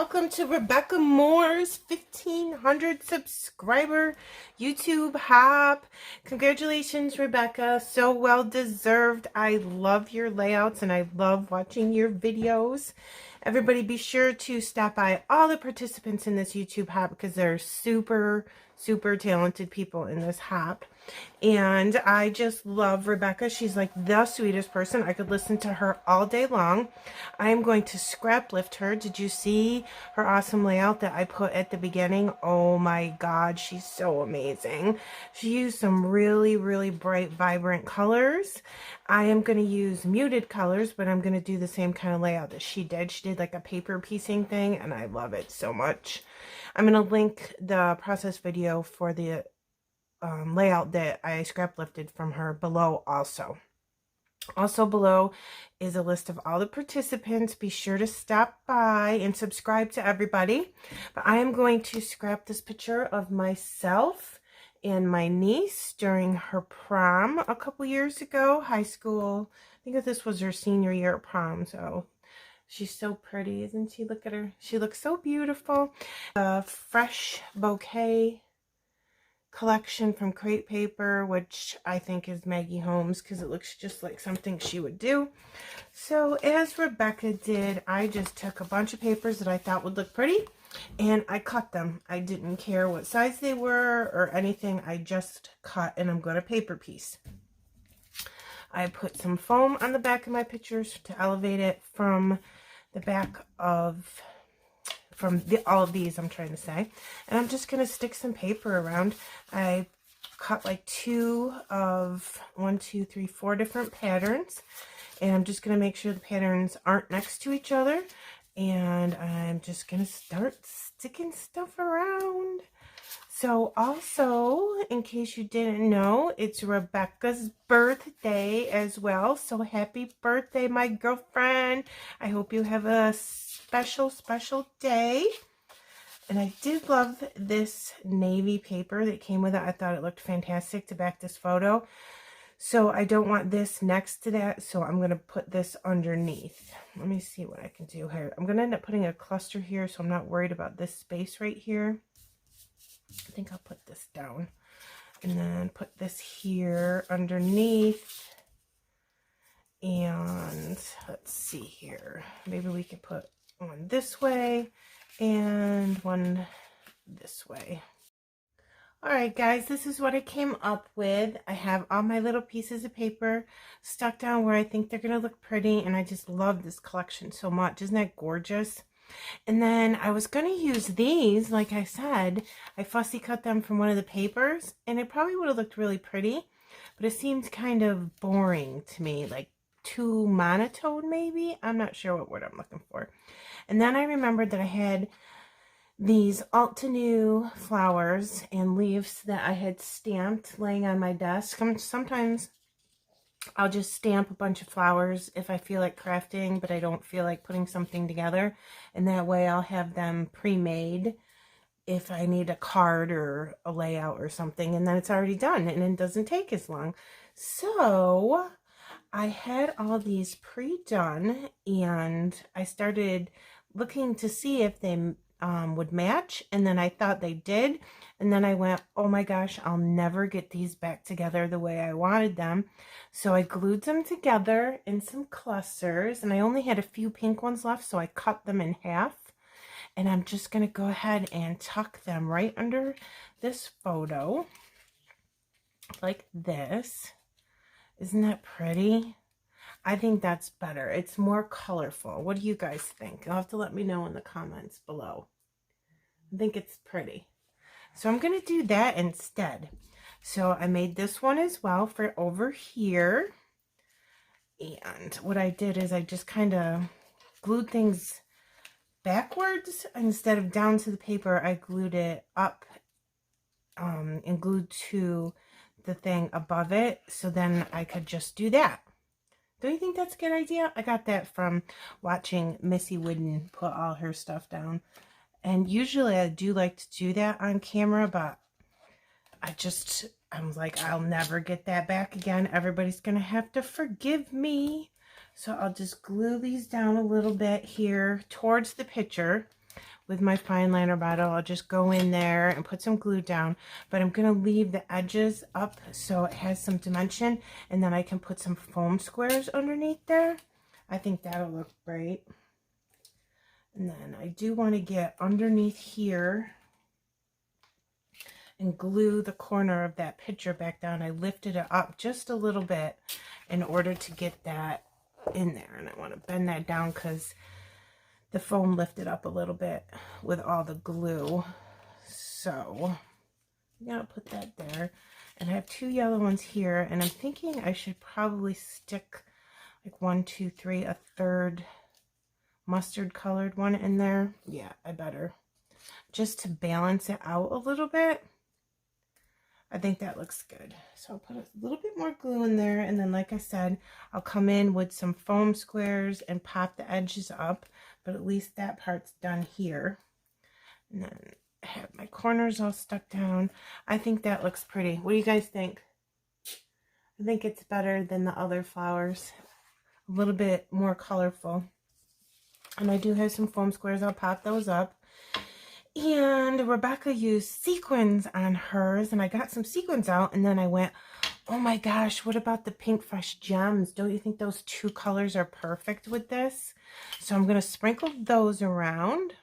welcome to Rebecca Moore's 1,500 subscriber YouTube hop. Congratulations, Rebecca. So well deserved. I love your layouts and I love watching your videos. Everybody be sure to stop by all the participants in this YouTube hop because they're super talented people in this hop. And I just love Rebecca. She's like the sweetest person. I could listen to her all day long. I am going to scrap lift her. Did you see her awesome layout that I put at the beginning? Oh my God, she's so amazing. She used some really bright, vibrant colors. I am going to use muted colors, but I'm going to do the same kind of layout that she did. She did like a paper piecing thing, and I love it so much. I'm going to link the process video for the layout that I scrap lifted from her below also. Also below is a list of all the participants. Be sure to stop by and subscribe to everybody. But I am going to scrap this picture of myself and my niece during her prom a couple years ago, high school. I think that this was her senior year at prom, so she's so pretty, isn't she? Look at her. She looks so beautiful. A fresh bouquet collection from Crate Paper, which I think is Maggie Holmes because it looks just like something she would do. So as Rebecca did, I just took a bunch of papers that I thought would look pretty and I cut them. I didn't care what size they were or anything. I just cut, and I'm going to paper piece. I put some foam on the back of my pictures to elevate it from the back of all of these, I'm trying to say. And I'm just going to stick some paper around. I cut like 4 different patterns. And I'm just going to make sure the patterns aren't next to each other. And I'm just going to start sticking stuff around. So also, in case you didn't know, it's Rebecca's birthday as well. So happy birthday, my girlfriend. I hope you have a special day. And I did love this navy paper that came with it. I thought it looked fantastic to back this photo. So I don't want this next to that, so I'm going to put this underneath. Let me see what I can do here. I'm going to end up putting a cluster here, so I'm not worried about this space right here. I think I'll put this down and then put this here underneath. And let's see here. Maybe we could put one this way and one this way. All right, guys, this is what I came up with. I have all my little pieces of paper stuck down where I think they're going to look pretty, and I just love this collection so much. Isn't that gorgeous? And then I was going to use these, like I said. I fussy cut them from one of the papers, and it probably would have looked really pretty, but it seems kind of boring to me, like too monotone maybe. I'm not sure what word I'm looking for. And then I remembered that I had these Altenew flowers and leaves that I had stamped laying on my desk. Sometimes I'll just stamp a bunch of flowers if I feel like crafting, but I don't feel like putting something together. And that way I'll have them pre-made if I need a card or a layout or something. And then it's already done and it doesn't take as long. So I had all these pre-done and I started looking to see if they would match, and then I thought they did, and then I went, oh my gosh, I'll never get these back together the way I wanted them. So I glued them together in some clusters, and I only had a few pink ones left, so I cut them in half, and I'm just going to go ahead and tuck them right under this photo like this. Isn't that pretty? I think that's better. It's more colorful. What do you guys think? You'll have to let me know in the comments below. I think it's pretty. So I'm going to do that instead. So I made this one as well for over here. And what I did is I just kind of glued things backwards. Instead of down to the paper, I glued it up and glued to the thing above it. So then I could just do that. Don't you think that's a good idea? I got that from watching Missy Wooden put all her stuff down. And usually I do like to do that on camera, but I'm like, I'll never get that back again. Everybody's going to have to forgive me. So I'll just glue these down a little bit here towards the picture with my fine liner bottle. I'll just go in there and put some glue down, but I'm going to leave the edges up so it has some dimension, and then I can put some foam squares underneath there. I think that'll look great. And then I do want to get underneath here and glue the corner of that picture back down. I lifted it up just a little bit in order to get that in there, and I want to bend that down because the foam lifted up a little bit with all the glue. So I'm gonna put that there, and I have 2 yellow ones here, and I'm thinking I should probably stick like 1, 2, 3, a third mustard colored one in there. Yeah, I better, just to balance it out a little bit. I think that looks good. So I'll put a little bit more glue in there, and then like I said, I'll come in with some foam squares and pop the edges up, but at least that part's done here. And then I have my corners all stuck down. I think that looks pretty. What do you guys think? I think it's better than the other flowers. A little bit more colorful. And I do have some foam squares. I'll pop those up. And Rebecca used sequins on hers, and I got some sequins out, and then I went, oh my gosh, what about the Pink Fresh Gems? Don't you think those 2 colors are perfect with this? So I'm going to sprinkle those around,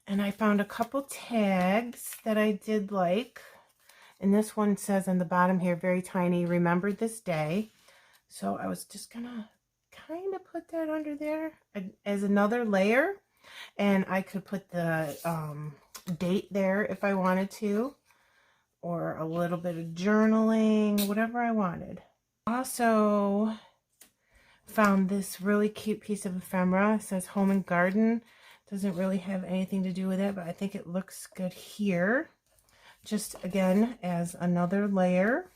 and I found a couple tags that I did like, and this one says on the bottom here, very tiny, remembered this day. So I was just going to kind of put that under there as another layer. And I could put the date there if I wanted to, or a little bit of journaling, whatever I wanted. Also found this really cute piece of ephemera. It says Home and Garden. Doesn't really have anything to do with it, but I think it looks good here. Just again as another layer.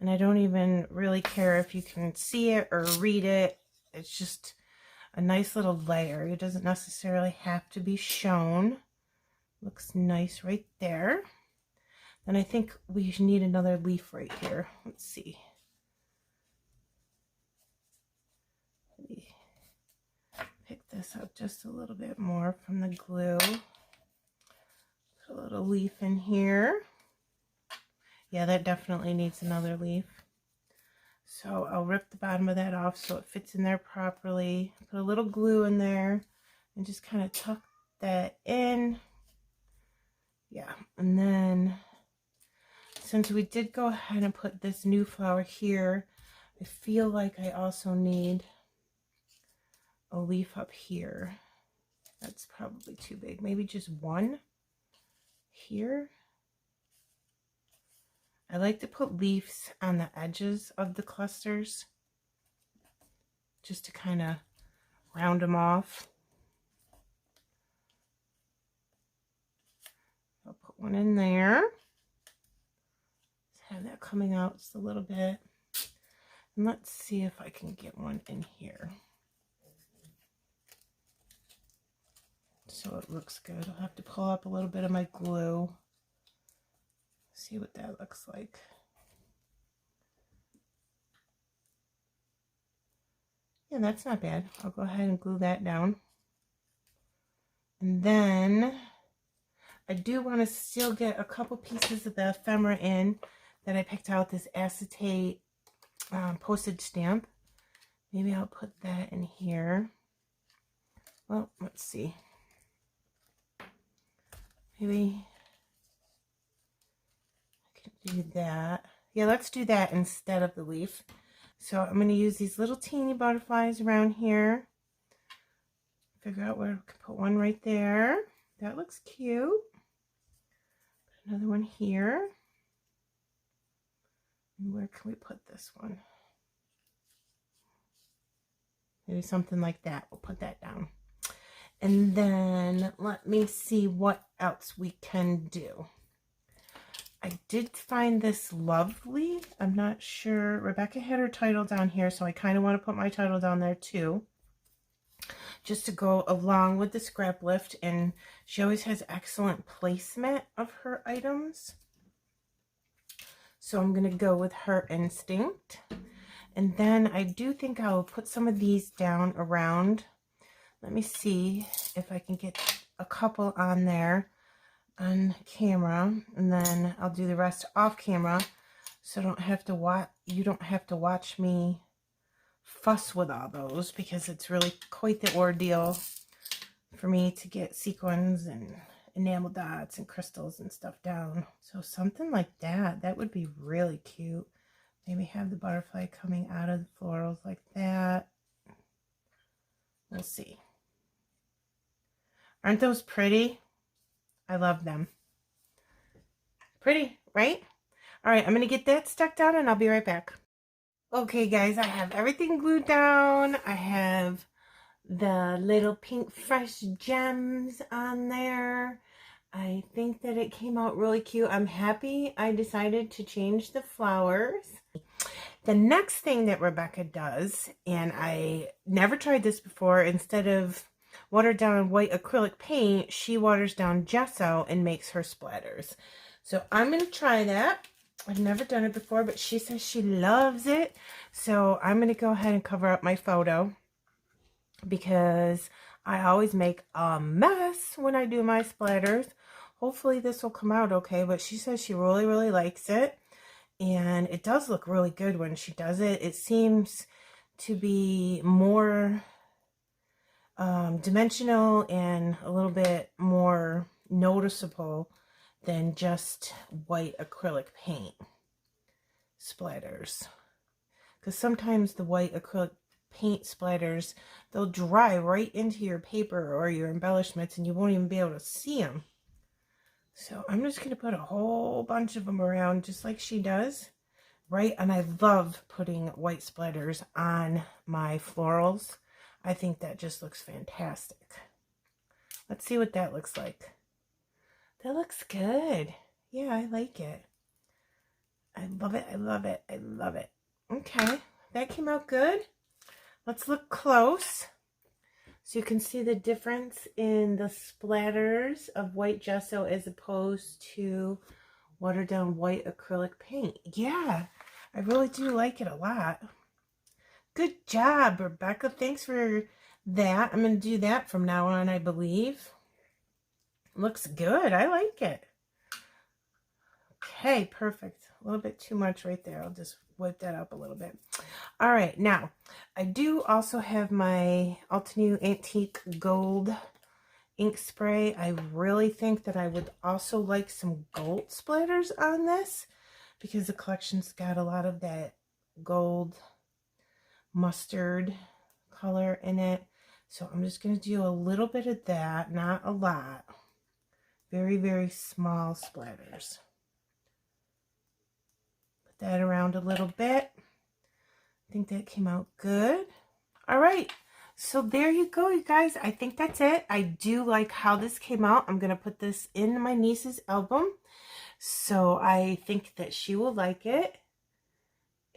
And I don't even really care if you can see it or read it. It's just a nice little layer. It doesn't necessarily have to be shown. Looks nice right there. Then I think we need another leaf right here. Let's see. Let me pick this up just a little bit more from the glue. Put a little leaf in here. Yeah, that definitely needs another leaf. So I'll rip the bottom of that off so it fits in there properly. Put a little glue in there and just kind of tuck that in. Yeah, and then since we did go ahead and put this new flower here, I feel like I also need a leaf up here. That's probably too big. Maybe just one here. I like to put leaves on the edges of the clusters just to kind of round them off. I'll put one in there. Just have that coming out just a little bit. And let's see if I can get one in here. So it looks good. I'll have to pull up a little bit of my glue. See what that looks like. Yeah, that's not bad. I'll go ahead and glue that down. And then I do want to still get a couple pieces of the ephemera in that I picked out, this acetate postage stamp. Maybe I'll put that in here. Well, let's see. Maybe do that. Yeah, let's do that instead of the leaf. So I'm going to use these little teeny butterflies around here. Figure out where I can put one right there. That looks cute. Put another one here. And where can we put this one? Maybe something like that. We'll put that down. And then let me see what else we can do. I did find this lovely. I'm not sure. Rebecca had her title down here, so I kind of want to put my title down there too, just to go along with the scrap lift. And she always has excellent placement of her items. So I'm going to go with her instinct. And then I do think I'll put some of these down around Let me see if I can get a couple on there on camera, and then I'll do the rest off camera, so you don't have to watch me fuss with all those, because it's really quite the ordeal for me to get sequins and enamel dots and crystals and stuff down. So something like that would be really cute. Maybe have the butterfly coming out of the florals like that. We'll see. Aren't those pretty? I love them. Pretty, right? All right, I'm going to get that stuck down and I'll be right back. Okay, guys, I have everything glued down. I have the little pink fresh gems on there. I think that it came out really cute. I'm happy I decided to change the flowers. The next thing that Rebecca does, and I never tried this before, instead of watered down white acrylic paint, she waters down gesso and makes her splatters. So I'm going to try that. I've never done it before, but she says she loves it. So I'm going to go ahead and cover up my photo, because I always make a mess when I do my splatters. Hopefully this will come out okay, but she says she really, really likes it. And it does look really good when she does it. It seems to be more dimensional and a little bit more noticeable than just white acrylic paint splatters. Because sometimes the white acrylic paint splatters, they'll dry right into your paper or your embellishments and you won't even be able to see them. So I'm just going to put a whole bunch of them around just like she does, right? And I love putting white splatters on my florals. I think that just looks fantastic. Let's see what that looks like. That looks good. Yeah, I like it. I love it. I love it. I love it. Okay, that came out good. Let's look close. So you can see the difference in the splatters of white gesso as opposed to watered down white acrylic paint. Yeah, I really do like it a lot. Good job, Rebecca. Thanks for that. I'm going to do that from now on, I believe. Looks good. I like it. Okay, perfect. A little bit too much right there. I'll just wipe that up a little bit. All right, now I do also have my Altenew Antique Gold ink spray. I really think that I would also like some gold splatters on this, because the collection's got a lot of that gold mustard color in it. So I'm just going to do a little bit of that, not a lot. Very, very small splatters. Put that around a little bit. I think that came out good. All right, so there you go, you guys. I think that's it. I do like how this came out. I'm going to put this in my niece's album, so I think that she will like it.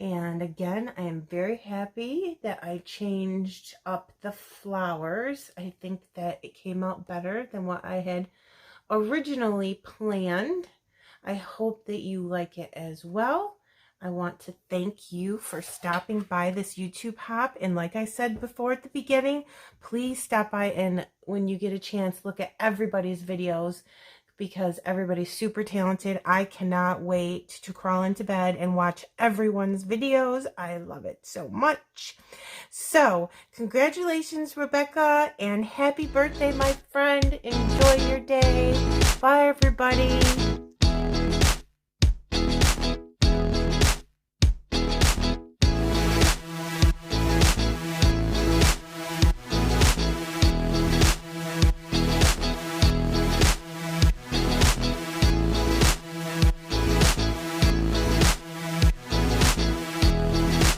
And again, I am very happy that I changed up the flowers. I think that it came out better than what I had originally planned. I hope that you like it as well. I want to thank you for stopping by this YouTube hop. And like I said before at the beginning, please stop by and when you get a chance, look at everybody's videos, because everybody's super talented. I cannot wait to crawl into bed and watch everyone's videos. I love it so much. So congratulations, Rebecca, and happy birthday, my friend. Enjoy your day. Bye, everybody.